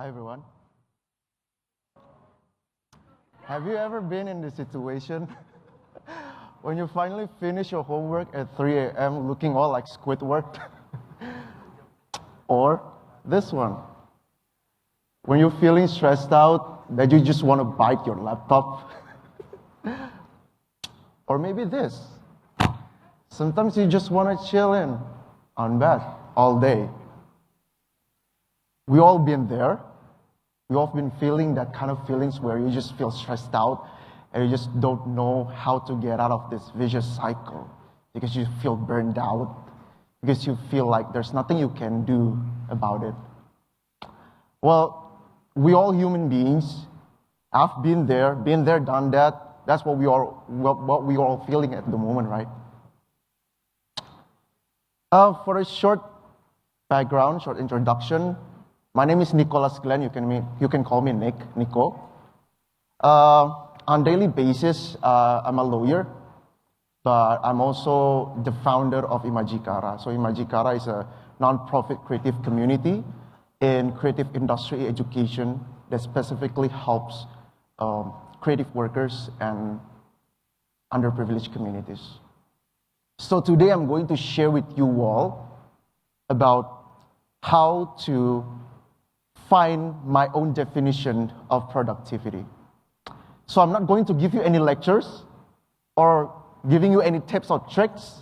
Hi everyone. Have you ever been in this situation when you finally finish your homework at 3 a.m. looking all like Squidward? Or this one, when you're feeling stressed out that you just want to bite your laptop? Or maybe this, sometimes you just want to chill in on bed all day. We all been there. We all been feeling that kind of feelings where you just feel stressed out and you just don't know how to get out of this vicious cycle because you feel burned out, because you feel like there's nothing you can do about it. Well, we all human beings. I've been there, done that. That's what we are all feeling at the moment, right? For a short background, short introduction, my name is Nicholas Glenn. You can call me Nico. On daily basis, I'm a lawyer, but I'm also the founder of Imajikara. So Imajikara is a non-profit creative community in creative industry education that specifically helps creative workers and underprivileged communities. So today I'm going to share with you all about how to find my own definition of productivity. So I'm not going to give you any lectures or giving you any tips or tricks,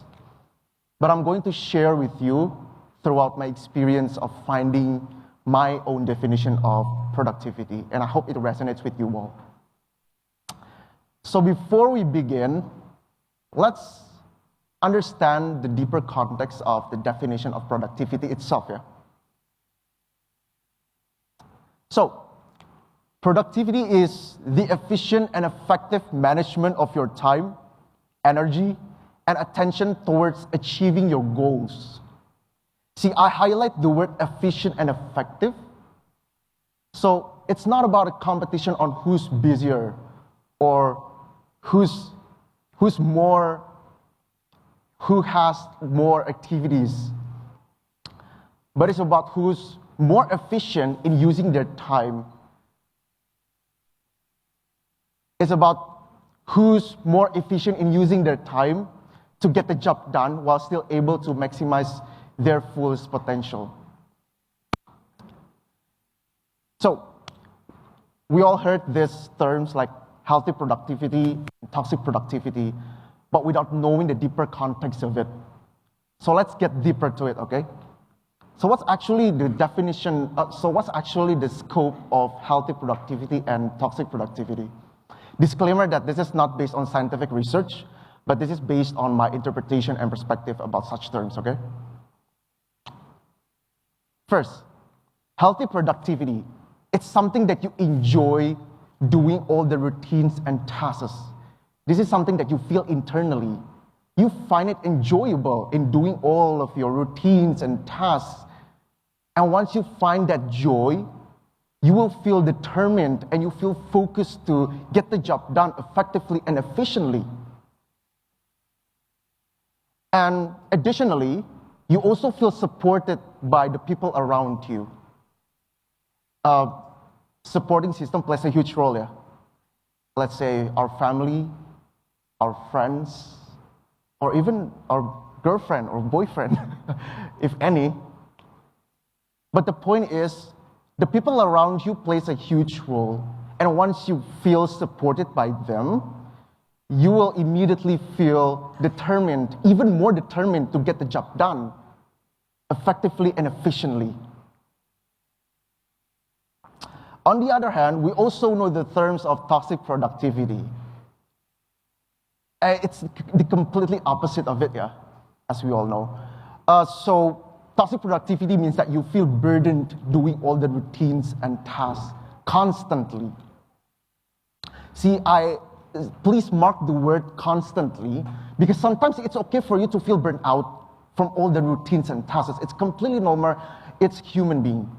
but I'm going to share with you throughout my experience of finding my own definition of productivity, and I hope it resonates with you all. So before we begin, let's understand the deeper context of the definition of productivity itself, yeah? So, productivity is the efficient and effective management of your time, energy, and attention towards achieving your goals. See, I highlight the word efficient and effective. So, it's not about a competition on who's busier or who has more activities, but it's about who's more efficient in using their time. It's about who's more efficient in using their time to get the job done while still able to maximize their fullest potential. So, we all heard these terms like healthy productivity, toxic productivity, but without knowing the deeper context of it. So let's get deeper to it, okay? So what's actually the definition, what's actually the scope of healthy productivity and toxic productivity? Disclaimer that this is not based on scientific research, but this is based on my interpretation and perspective about such terms, okay? First, healthy productivity. It's something that you enjoy doing all the routines and tasks. This is something that you feel internally. You find it enjoyable in doing all of your routines and tasks. And once you find that joy, you will feel determined and you feel focused to get the job done effectively and efficiently. And additionally, you also feel supported by the people around you. Supporting system plays a huge role, yeah. Let's say our family, our friends, or even our girlfriend or boyfriend, if any. But the point is, the people around you plays a huge role. And once you feel supported by them, you will immediately feel determined, even more determined to get the job done effectively and efficiently. On the other hand, we also know the terms of toxic productivity. It's the completely opposite of it, yeah, as we all know. So toxic productivity means that you feel burdened doing all the routines and tasks constantly. See, please mark the word constantly, because sometimes it's okay for you to feel burnt out from all the routines and tasks. It's completely normal. It's human being.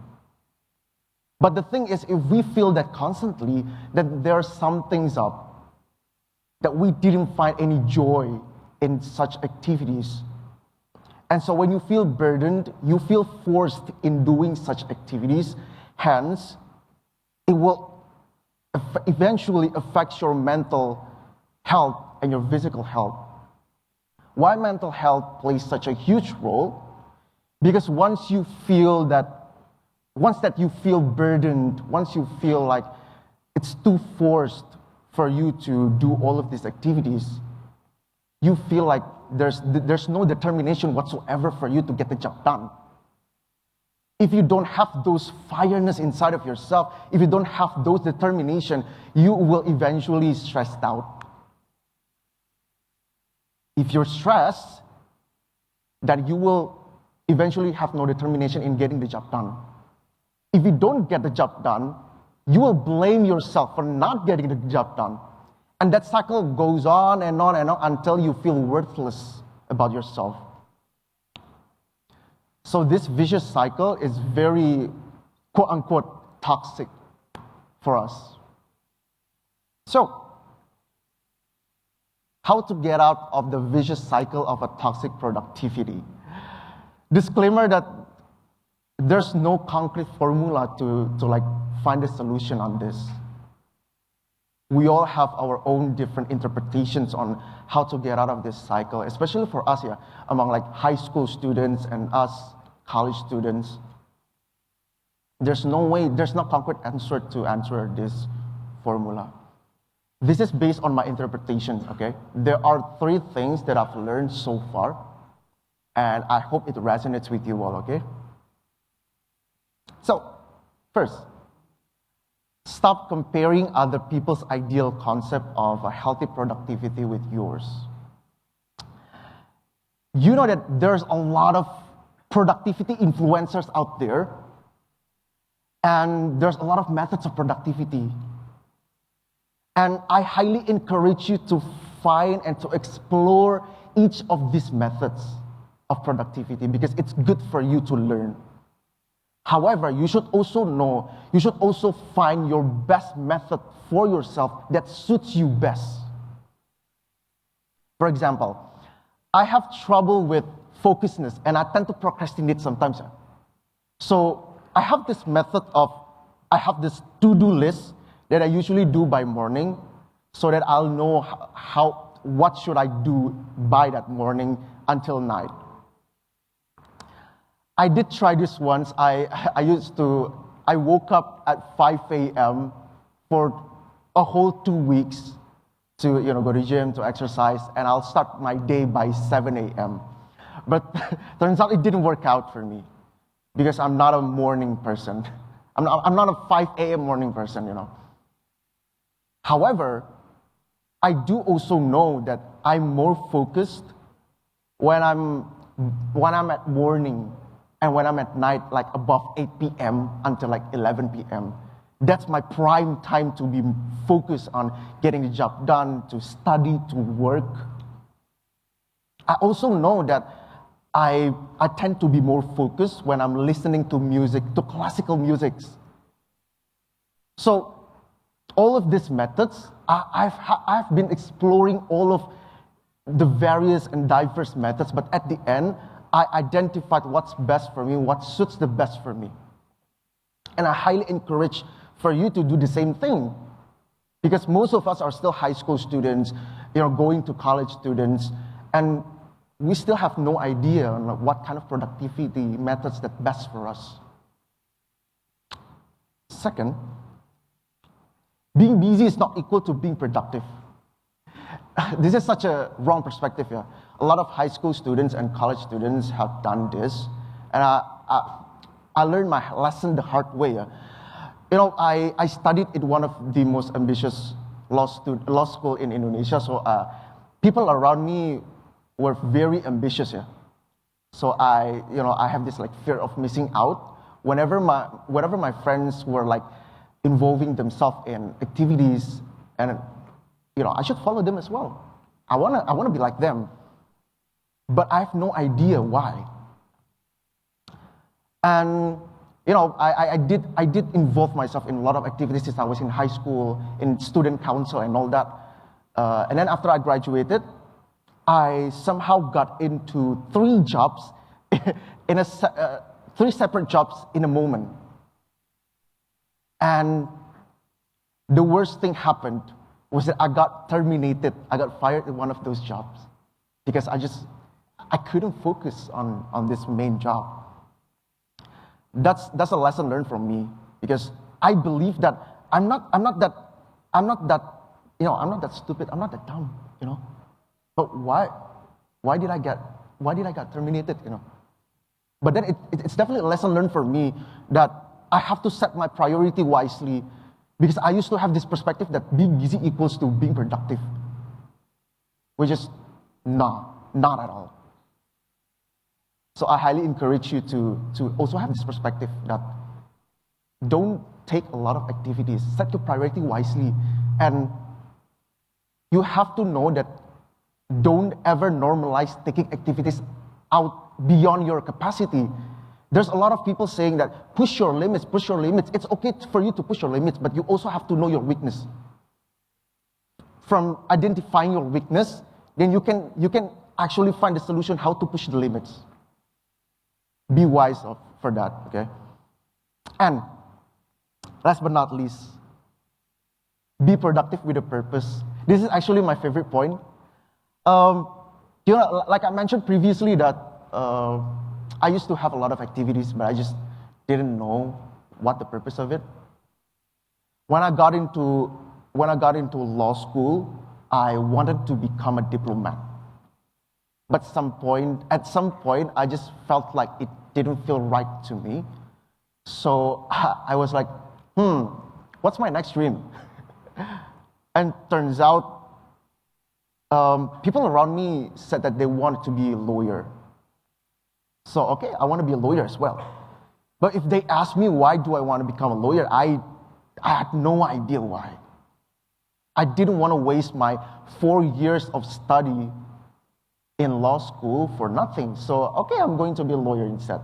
But the thing is, if we feel that constantly, then there are some things up that we didn't find any joy in such activities. And so when you feel burdened, you feel forced in doing such activities. Hence, it will eventually affect your mental health and your physical health. Why mental health plays such a huge role? Because once that you feel burdened, once you feel like it's too forced for you to do all of these activities, you feel like there's no determination whatsoever for you to get the job done. If you don't have those fireness inside of yourself, if you don't have those determination, you will eventually stressed out. If you're stressed, that you will eventually have no determination in getting the job done. If you don't get the job done, you will blame yourself for not getting the job done. And that cycle goes on and on and on until you feel worthless about yourself. So this vicious cycle is very, quote unquote, toxic for us. So, how to get out of the vicious cycle of a toxic productivity? Disclaimer that there's no concrete formula to find a solution on this. We all have our own different interpretations on how to get out of this cycle, especially for us here, among high school students and us college students. There's no concrete answer to answer this formula. This is based on my interpretation, okay? There are 3 things that I've learned so far, and I hope it resonates with you all, okay? So, first, stop comparing other people's ideal concept of a healthy productivity with yours. You know that there's a lot of productivity influencers out there, and there's a lot of methods of productivity. And I highly encourage you to find and to explore each of these methods of productivity because it's good for you to learn. However, you should also find your best method for yourself that suits you best. For example, I have trouble with focusness and I tend to procrastinate sometimes. So I have this to-do list that I usually do by morning so that I'll know what should I do by that morning until night. I did try this once. I woke up at 5 a.m. for a whole 2 weeks to go to the gym, to exercise, and I'll start my day by 7 a.m. But turns out it didn't work out for me because I'm not a morning person. I'm not a 5 a.m. morning person, However, I do also know that I'm more focused when I'm at morning and when I'm at night, above 8 p.m. until 11 p.m. That's my prime time to be focused on getting the job done, to study, to work. I also know that I tend to be more focused when I'm listening to music, to classical music. So all of these methods, I've been exploring all of the various and diverse methods, but at the end, I identified what's best for me, what suits the best for me. And I highly encourage for you to do the same thing. Because most of us are still high school students, going to college students, and we still have no idea on what kind of productivity methods that best for us. Second, being busy is not equal to being productive. This is such a wrong perspective here. A lot of high school students and college students have done this, and I learned my lesson the hard way. I studied at one of the most ambitious law school in Indonesia, so people around me were very ambitious here. So I have this fear of missing out. Whenever my friends were involving themselves in activities, and I should follow them as well. I wanna be like them, but I have no idea why. And I did involve myself in a lot of activities since I was in high school, in student council and all that. And then after I graduated, I somehow got into 3 jobs, 3 separate jobs in a moment. And the worst thing happened was that I got terminated. I got fired in one of those jobs because I couldn't focus on this main job. That's a lesson learned from me because I believe that I'm not that stupid. I'm not that dumb, But why did I get terminated, But then it's definitely a lesson learned for me that I have to set my priority wisely because I used to have this perspective that being busy equals to being productive, which is not at all. So I highly encourage you to also have this perspective that don't take a lot of activities, set your priority wisely, and you have to know that don't ever normalize taking activities out beyond your capacity. There's a lot of people saying that push your limits. It's okay for you to push your limits, but you also have to know your weakness. From identifying your weakness, then you can actually find a solution how to push the limits. Be wise for that, okay? And last but not least, be productive with a purpose. This is actually my favorite point. Like I mentioned previously that I used to have a lot of activities, but I just didn't know what the purpose of it. When I got into law school, I wanted to become a diplomat. But at some point, I just felt like it didn't feel right to me. So I was like, what's my next dream? And turns out, people around me said that they wanted to be a lawyer. So, okay, I want to be a lawyer as well. But if they ask me why do I want to become a lawyer, I had no idea why. I didn't want to waste my 4 years of study in law school for nothing. So, okay, I'm going to be a lawyer instead.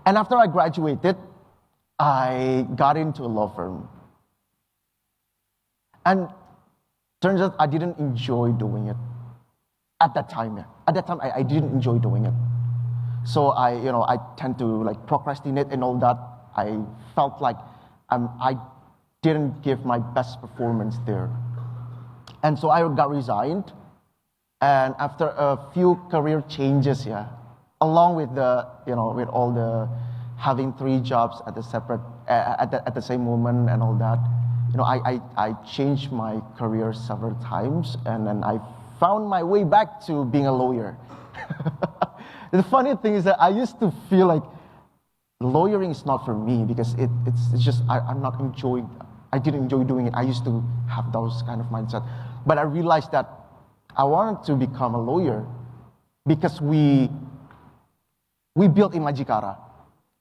And after I graduated, I got into a law firm. And turns out I didn't enjoy doing it. At that time, I didn't enjoy doing it. So I tend to procrastinate and all that. I felt like I didn't give my best performance there. And so I got resigned. And after a few career changes, along with with all the having 3 jobs at the same moment and all that, I changed my career several times, and then I found my way back to being a lawyer. The funny thing is that I used to feel like lawyering is not for me because it's just I didn't enjoy doing it. I used to have those kind of mindset, but I realized that I wanted to become a lawyer because we built Imajikara.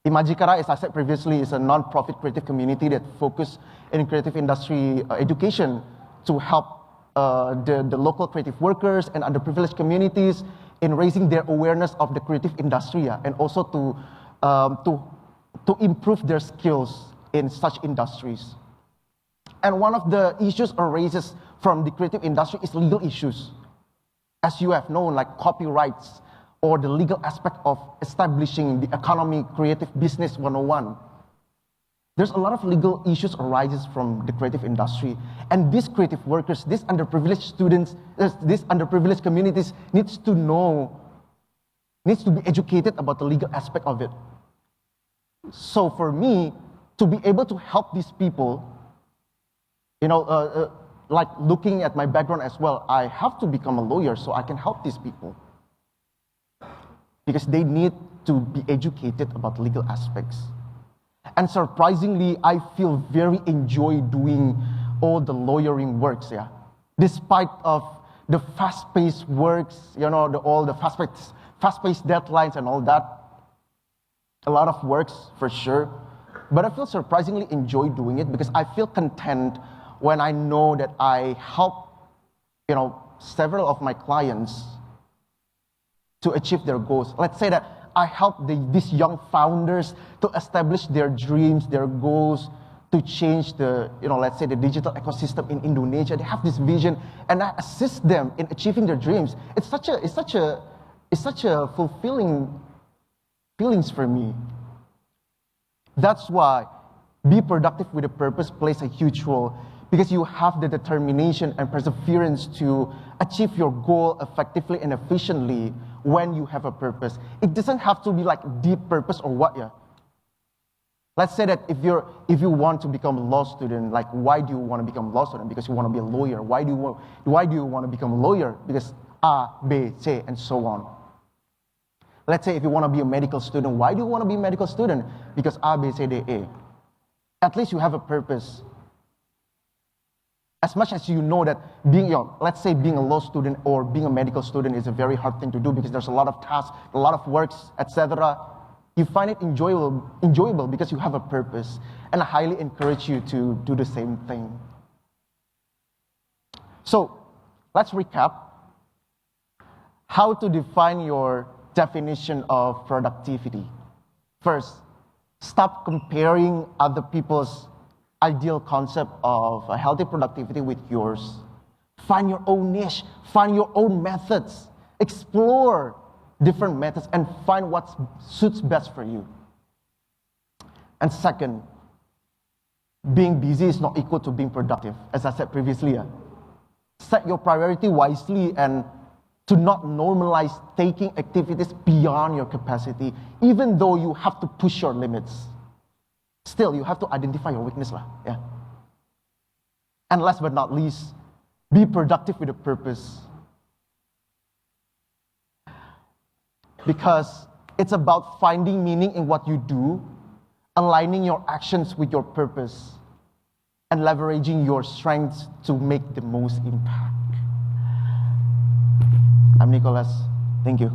Imajikara, as I said previously, is a non-profit creative community that focuses in creative industry education to help the local creative workers and underprivileged communities in raising their awareness of the creative industry, and also to improve their skills in such industries. And one of the issues arises from the creative industry is legal issues. As you have known, like copyrights or the legal aspect of establishing the economy, creative business 101. There's a lot of legal issues arises from the creative industry. And these creative workers, these underprivileged students, these underprivileged communities needs to be educated about the legal aspect of it. So for me, to be able to help these people, like looking at my background as well, I have to become a lawyer so I can help these people. Because they need to be educated about legal aspects. And surprisingly, I feel very enjoy doing all the lawyering works, despite of the fast-paced works, all the fast-paced deadlines and all that. A lot of works for sure, but I feel surprisingly enjoy doing it because I feel content when I know that I help, several of my clients to achieve their goals. Let's say that I help these young founders to establish their dreams, their goals, to change let's say the digital ecosystem in Indonesia. They have this vision, and I assist them in achieving their dreams. It's such a fulfilling feelings for me. That's why be productive with a purpose plays a huge role, because you have the determination and perseverance to achieve your goal effectively and efficiently when you have a purpose. It doesn't have to be like deep purpose or what, yeah. Let's say that if you want to become a law student, like why do you want to become a law student? Because you want to be a lawyer. Why do you want to become a lawyer? Because A, B, C, and so on. Let's say if you want to be a medical student, why do you want to be a medical student? Because A, B, C, D, E. At least you have a purpose. As much as you know that let's say being a law student or being a medical student is a very hard thing to do because there's a lot of tasks, a lot of works, etc. You find it enjoyable because you have a purpose, and I highly encourage you to do the same thing. So, let's recap how to define your definition of productivity. First, stop comparing other people's ideal concept of a healthy productivity with yours. Find your own niche, find your own methods, explore different methods and find what suits best for you. And second, being busy is not equal to being productive, as I said previously. Set your priority wisely and to not normalize taking activities beyond your capacity, even though you have to push your limits. Still, you have to identify your weakness. Yeah. And last but not least, be productive with a purpose. Because it's about finding meaning in what you do, aligning your actions with your purpose, and leveraging your strengths to make the most impact. I'm Nicholas. Thank you.